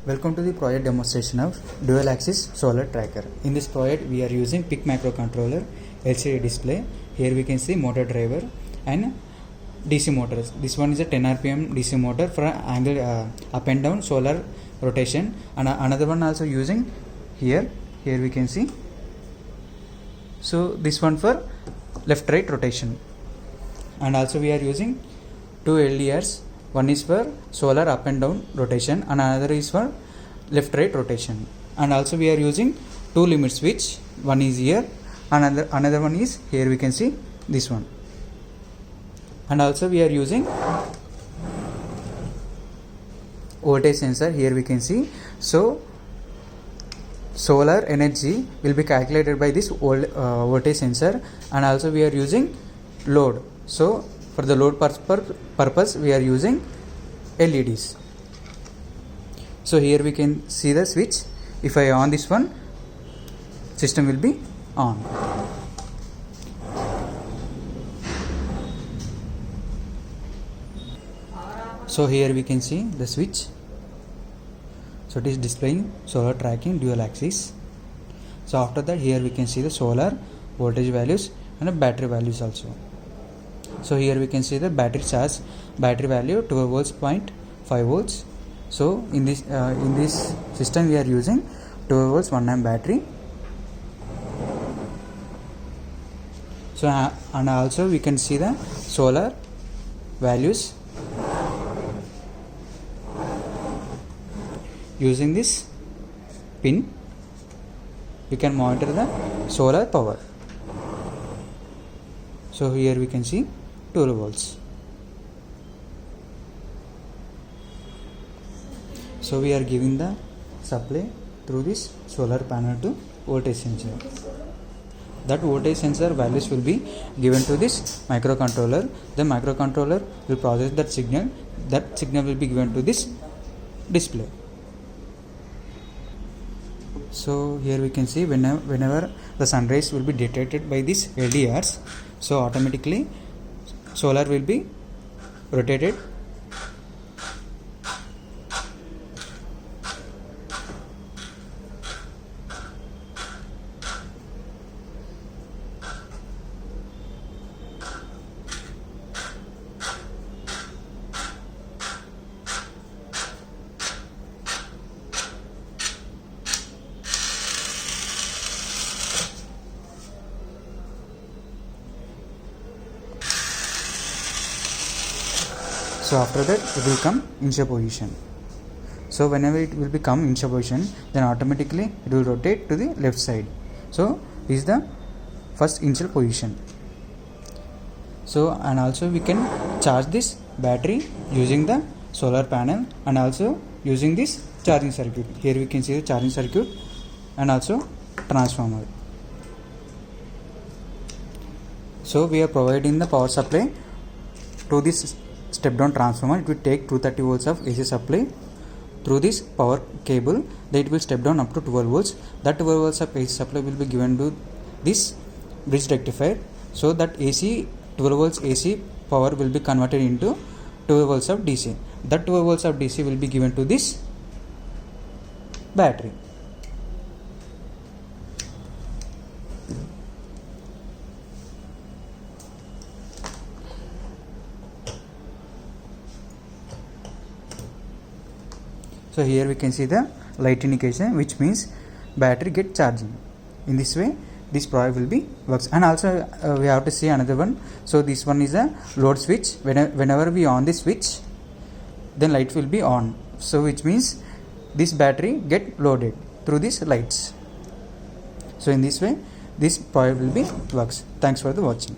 Welcome to the project demonstration of dual axis solar tracker. In this project we are using PIC microcontroller, LCD display. Here we can see motor driver and DC motors. This one is a 10 rpm DC motor for angle up and down solar rotation, and another one also using here we can see. So this one for left right rotation, and also we are using two LDRs. One is for solar up and down rotation and another is for left right rotation, and also we are using two limit switch. One is here, another one is here, we can see this one, and also we are using voltage sensor. Here we can see. So solar energy will be calculated by this voltage sensor, and also we are using load. So for the load purpose we are using LEDs. So here we can see the switch. If I on this one, system will be on. So here we can see the switch. So it is displaying solar tracking dual axis. So after that, here we can see the solar voltage values and the battery values also. So here we can see the battery charge, battery value 12 volts, 0.5 volts. So in this system we are using 12 volts 1 amp battery. So and also we can see the solar values using this pin. We can monitor the solar power. So here we can see 12 volts. So we are giving the supply through this solar panel to voltage sensor. That voltage sensor values will be given to this microcontroller. The microcontroller will process that signal. That signal will be given to this display. So here we can see whenever the sun rays will be detected by these LDRs, so automatically solar will be rotated. So after that it will come initial position. So whenever it will become initial position, then automatically it will rotate to the left side. So this is the first initial position. So and also we can charge this battery using the solar panel and also using this charging circuit. Here we can see the charging circuit and also transformer. So we are providing the power supply to this step down transformer. It will take 230 volts of AC supply through this power cable. Then it will step down up to 12 volts. That 12 volts of AC supply will be given to this bridge rectifier, so that 12 volts AC power will be converted into 12 volts of DC. That 12 volts of DC will be given to this battery. So here we can see the light indication, which means battery get charging. In this way this project will be works. And also we have to see another one. So this one is a load switch. Whenever we on this switch, then light will be on. So which means this battery get loaded through these lights. So in this way this project will be works. Thanks for the watching.